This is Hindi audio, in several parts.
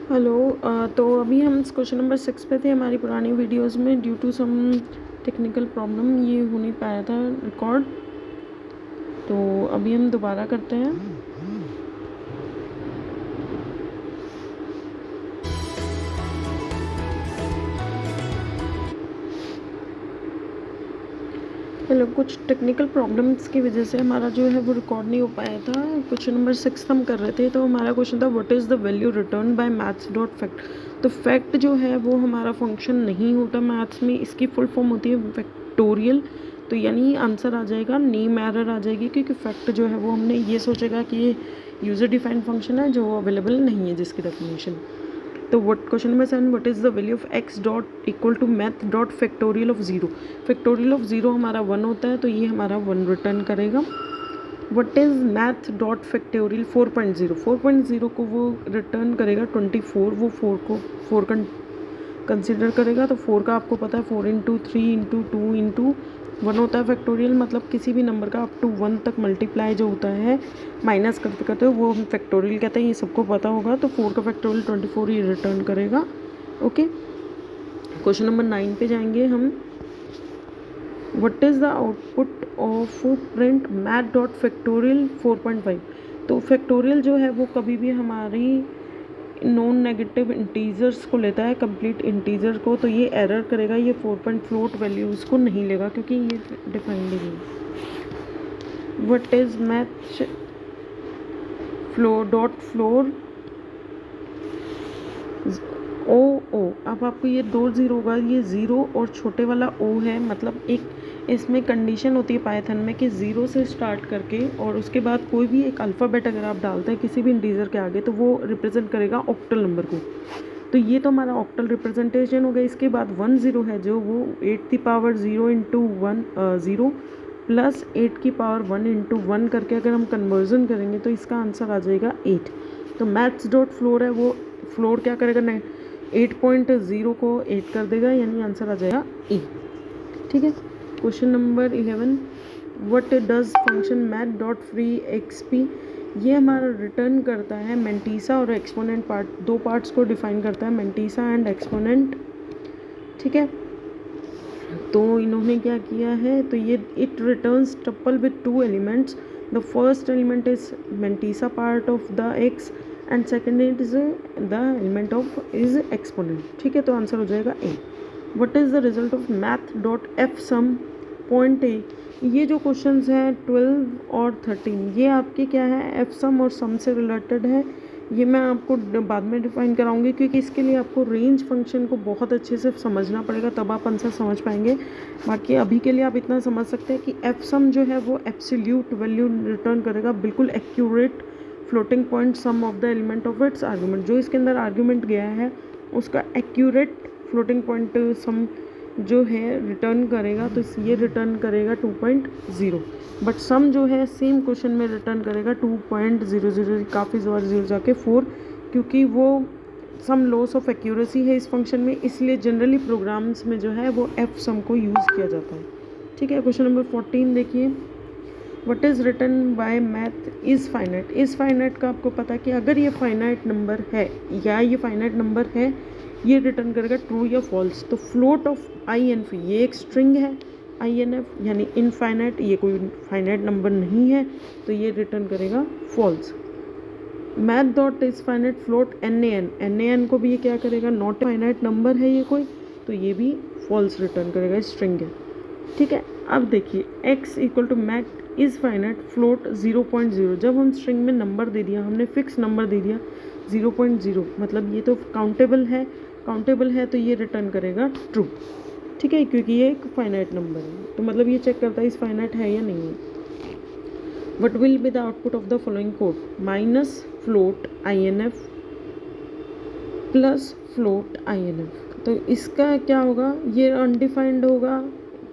हेलो। तो अभी हम क्वेश्चन नंबर 6 पे थे हमारी पुरानी वीडियोस में। Due to some technical problem ये हो नहीं पाया था रिकॉर्ड, तो अभी हम दोबारा करते हैं। हेलो, कुछ टेक्निकल प्रॉब्लम्स की वजह से हमारा जो है वो रिकॉर्ड नहीं हो पाया था। क्वेश्चन नंबर 6 हम कर रहे थे, तो हमारा क्वेश्चन था what is the value return by maths dot fact. तो फैक्ट जो है वो हमारा फंक्शन नहीं होता मैथ्स में, इसकी फुल फॉर्म होती है फैक्टोरियल। तो यानी आंसर आ जाएगा नेम एरर आ जाएगी, क्योंकि फैक्ट जो है वो हमने ये सोचेगा कि ये यूज़र डिफाइंड फंक्शन है जो अवेलेबल नहीं है जिसकी डेफिनेशन। तो question number 7, what is the value of x dot equal to math dot factorial of zero. Factorial of zero हमारा 1 होता है, तो ये हमारा 1 रिटर्न करेगा। What is math dot factorial 4.0 को वो रिटर्न करेगा 24। वो 4 को 4 कंसिडर करेगा, तो 4 का आपको पता है 4 इंटू 3 इंटू 2 इंटू 1 होता है फैक्टोरियल। मतलब किसी भी नंबर का अप टू 1 तक मल्टीप्लाई जो होता है माइनस करते करते वो हम फैक्टोरियल कहते हैं, ये सबको पता होगा। तो 4 का फैक्टोरियल 24 ये रिटर्न करेगा। ओके, क्वेश्चन नंबर 9 पे जाएंगे हम। What is the output of print math dot factorial 4.5। तो फैक्टोरियल जो है वो कभी भी हमारी नॉन नेगेटिव इंटीजर्स को लेता है, कंप्लीट इंटीजर को, तो ये एरर करेगा। ये 4 फ्लोट वैल्यूज़ को नहीं लेगा क्योंकि ये डिफाइंड नहीं है। What is math flow dot floor O. अब आपको ये 2 0 होगा, ये 0 और छोटे वाला ओ है। मतलब एक इसमें कंडीशन होती है पाइथन में कि 0 से स्टार्ट करके और उसके बाद कोई भी एक अल्फ़ाबेट अगर आप डालते हैं किसी भी इंटीजर के आगे, तो वो रिप्रेजेंट करेगा ऑक्टल नंबर को। तो ये तो हमारा ऑक्टल रिप्रेजेंटेशन हो गया। इसके बाद 1 0 है जो वो 8 की पावर 0 इंटू 1 0 प्लस 8 की पावर 1 इंटू 1 करके अगर हम कन्वर्जन करेंगे तो इसका आंसर आ जाएगा 8। तो मैथ्स डॉट फ्लोर है, वो फ्लोर क्या करेगा, 8.0 को 8 कर देगा, यानी आंसर आ जाएगा ए। ठीक है, question number 11, what does function math dot free XP. ये हमारा रिटर्न करता है मेंटीसा और एक्सपोनेंट पार्ट, दो पार्ट्स को डिफाइन करता है, मेंटीसा एंड एक्सपोनेंट। ठीक है, तो इन्होंने क्या किया है, तो ये it returns triple with 2 elements. The first element is mantissa part of the X and second is the element of is exponent. ठीक है, तो आंसर हो जाएगा A. What is the result of math dot F sum point A. ये जो क्वेश्चंस हैं 12 और 13, ये आपके क्या है, एफ सम और सम से रिलेटेड है। ये मैं आपको बाद में डिफाइन कराऊंगी, क्योंकि इसके लिए आपको रेंज फंक्शन को बहुत अच्छे से समझना पड़ेगा, तब आप आंसर समझ पाएंगे। बाकी अभी के लिए आप इतना समझ सकते हैं कि एफ सम जो है वो एब्सोल्यूट वैल्यू रिटर्न करेगा, बिल्कुल accurate floating point sum of the element of its argument. जो इसके अंदर आर्गूमेंट गया है उसका एक्यूरेट फ्लोटिंग पॉइंट सम जो है रिटर्न करेगा, तो ये रिटर्न करेगा 2.0। बट सम जो है सेम क्वेश्चन में रिटर्न करेगा 2.00, काफ़ी ज़्यादा 0 जाके 4, क्योंकि वो सम लॉस ऑफ एक्यूरेसी है इस फंक्शन में, इसलिए जनरली प्रोग्राम्स में जो है वो एफ सम को यूज़ किया जाता है। ठीक है, क्वेश्चन नंबर 14 देखिए। What is return by math is finite. Is finite का आपको पता है कि अगर ये फाइनाइट नंबर है या ये फाइनाइट नंबर है, ये रिटर्न करेगा ट्रू या फॉल्स। तो फ्लोट ऑफ आई एन फी, ये एक स्ट्रिंग है आई एन एफ यानी इनफाइनाइट, ये कोई फाइनाइट नंबर नहीं है, तो ये रिटर्न करेगा false. Math dot is finite float N A N को भी ये क्या करेगा, नॉट फाइनाइट नंबर है ये कोई, तो ये भी फॉल्स रिटर्न करेगा, स्ट्रिंग है। ठीक है, अब देखिए x equal to math is finite float 0.0। जब हम स्ट्रिंग में नंबर दे दिया, हमने फिक्स नंबर दे दिया 0.0, मतलब ये तो काउंटेबल है, तो ये रिटर्न करेगा ट्रू। ठीक है, क्योंकि ये एक फाइनाइट नंबर है, तो मतलब ये चेक करता है इस फाइनाइट है या नहीं है। What will be the output of the following code, minus float I N F plus float I N F. तो इसका क्या होगा, ये अनडिफाइंड होगा,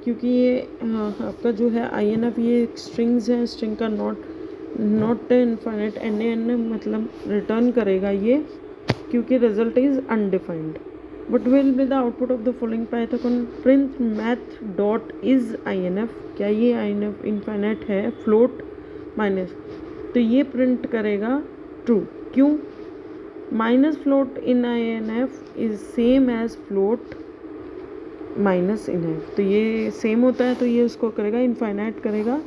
क्योंकि ये आपका जो है आई एन एफ ये स्ट्रिंग्स है, स्ट्रिंग का नॉट इनफाइनाइट एन एन मतलब रिटर्न करेगा ये, क्योंकि result is undefined. What will be the output of the following python print math dot is I N F. क्या ये आई एन एफ इनफाइनाइट है, फ्लोट माइनस, तो ये प्रिंट करेगा ट्रू। क्यों, minus float in INF is same as float minus INF, तो ये सेम होता है तो ये उसको करेगा इनफाइनाइट करेगा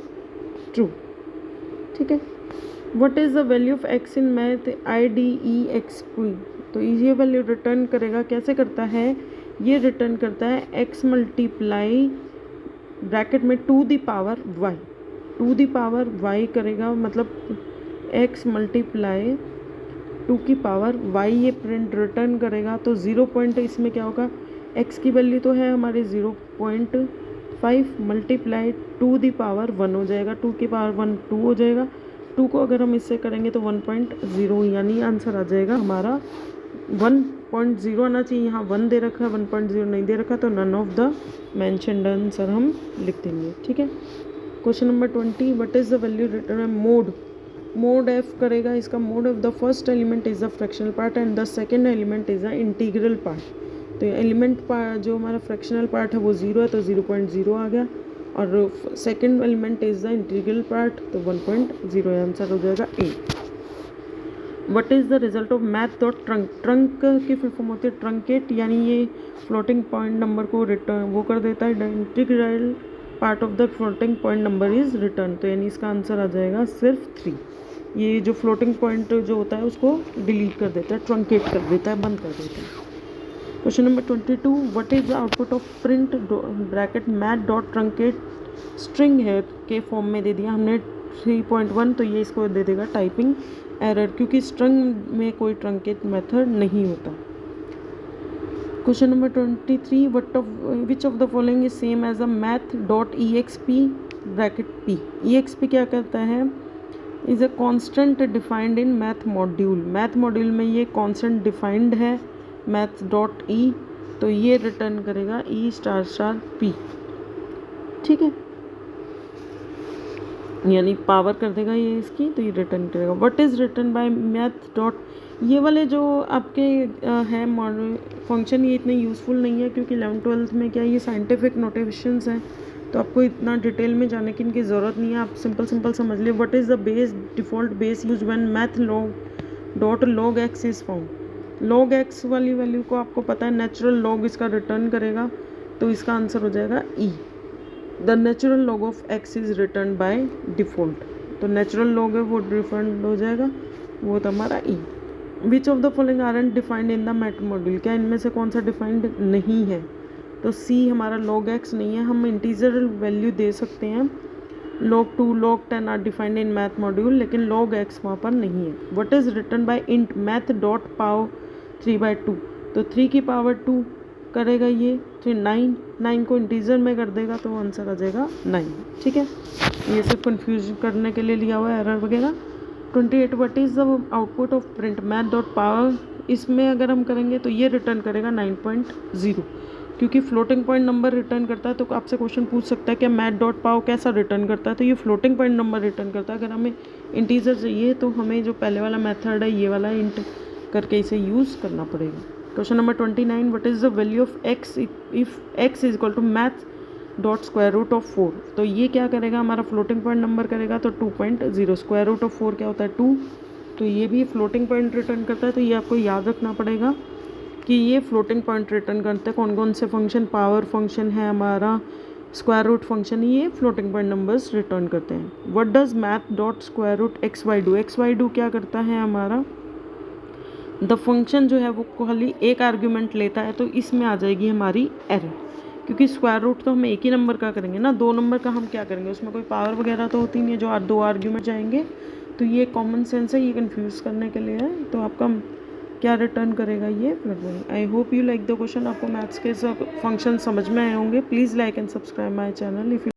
ट्रू। ठीक है। What is the value of x in math IDEXP, तो ये वैल्यू रिटर्न करेगा, कैसे करता है, ये रिटर्न करता है x मल्टीप्लाई ब्रैकेट में टू द पावर y करेगा, मतलब x मल्टीप्लाई टू की पावर y ये प्रिंट रिटर्न करेगा। तो 0 पॉइंट इसमें क्या होगा, x की वैल्यू तो है हमारे 0.5 मल्टीप्लाई टू दी पावर 1 हो जाएगा, 2 की पावर 1 2 हो जाएगा, 2 को अगर हम इससे करेंगे तो 1.0, यानी आंसर आ जाएगा हमारा 1.0 आना चाहिए, यहाँ 1 दे रखा है, 1.0 नहीं दे रखा, तो none of the mentioned answer हम लिख देंगे। ठीक है। Question number 20, what is the value return mode f करेगा, इसका mode of the first element is the fractional part and the second element is the integral part. तो एलिमेंट पार्ट जो हमारा फ्रैक्शनल पार्ट है वो 0 है, तो 0.0 आ गया, और second element is the integral part, तो 1.0 आंसर हो जाएगा A. What is the result of math dot trunc की फुल फॉर्म होती है ट्रंकेट, यानी ये फ्लोटिंग पॉइंट नंबर को रिटर्न वो कर देता है, the integral part of the floating point number is return, तो यानी इसका आंसर आ जाएगा सिर्फ 3। ये जो फ्लोटिंग पॉइंट जो होता है उसको डिलीट कर देता है, ट्रंकेट कर देता है, बंद कर देता है। Question number 22, what is the output of print bracket math dot truncate string है के फॉर्म में दे दिया हमने 3.1, तो ये इसको दे देगा टाइपिंग एरर, क्योंकि स्ट्रिंग में कोई ट्रंकेट मेथड नहीं होता। Question number 23, which of the following is same as a math dot EXP bracket P। EXP क्या करता है, is a constant defined in math module में ये कॉन्स्टेंट डिफाइंड है मैथ डॉट E, तो ये रिटर्न करेगा E**P। ठीक है, यानी पावर कर देगा ये इसकी, तो ये रिटर्न करेगा। What is return by math dot, ये वाले जो आपके है मॉडल फंक्शन, ये इतने यूज़फुल नहीं है, क्योंकि 11th-12th में क्या ये साइंटिफिक नोटेशंस हैं, तो आपको इतना डिटेल में जाने की इनकी ज़रूरत नहीं है, आप सिंपल समझ लिए। What is the default base use when math dot log x is found, log x वाली वैल्यू को आपको पता है नेचुरल log इसका रिटर्न करेगा, तो इसका आंसर हो जाएगा E। The natural log of x is return by default, तो नेचुरल log है वो डिफरेंट हो जाएगा, वो तो हमारा E। Which of the following aren't defined in the math module, क्या इनमें से कौन सा डिफाइंड नहीं है, तो C हमारा log x नहीं है। हम इंटीजर वैल्यू दे सकते हैं, log 2 log 10 are defined in math module, लेकिन log x वहाँ पर नहीं है। What is return by int math dot power 3/2, तो 3 की पावर 2 करेगा ये, फिर 9 को इंटीजर में कर देगा, तो आंसर आ जाएगा 9। ठीक है, ये सिर्फ कंफ्यूज करने के लिए लिया हुआ है एरर वगैरह। 28, what is the output of print math dot power, इसमें अगर हम करेंगे तो ये रिटर्न करेगा 9.0, क्योंकि फ्लोटिंग पॉइंट नंबर रिटर्न करता है, तो आपसे क्वेश्चन पूछ सकता है कि मैथ डॉट पावर कैसा रिटर्न करता है, तो ये फ्लोटिंग पॉइंट नंबर रिटर्न करता है। अगर हमें इंटीजर चाहिए तो हमें जो पहले वाला मेथड है ये वाला इंट करके इसे यूज़ करना पड़ेगा। Question number 29, what is the value of x if x is equal to math dot square root of 4, तो ये क्या करेगा, हमारा फ्लोटिंग पॉइंट नंबर करेगा, तो 2.0, स्क्वायर रूट ऑफ 4 क्या होता है 2, तो ये भी फ्लोटिंग पॉइंट रिटर्न करता है, तो ये आपको याद रखना पड़ेगा कि ये फ्लोटिंग पॉइंट रिटर्न करते हैं कौन कौन से फंक्शन, पावर फंक्शन है हमारा, स्क्वायर रूट फंक्शन, ये फ्लोटिंग पॉइंट नंबर्स रिटर्न करते हैं। What does math dot square root XY do क्या करता है हमारा, द फंक्शन जो है वो खाली एक आर्ग्यूमेंट लेता है, तो इसमें आ जाएगी हमारी एरर, क्योंकि स्क्वायर रूट तो हम एक ही नंबर का करेंगे ना, 2 नंबर का हम क्या करेंगे, उसमें कोई पावर वगैरह तो होती नहीं है, जो 2 आर्ग्यूमेंट जाएंगे, तो ये कॉमन सेंस है, ये कंफ्यूज करने के लिए है। तो आपका क्या रिटर्न करेगा ये floating. I hope you like the question, आपको मैथ्स के सब फंक्शन समझ में आए होंगे। Please like and subscribe my channel if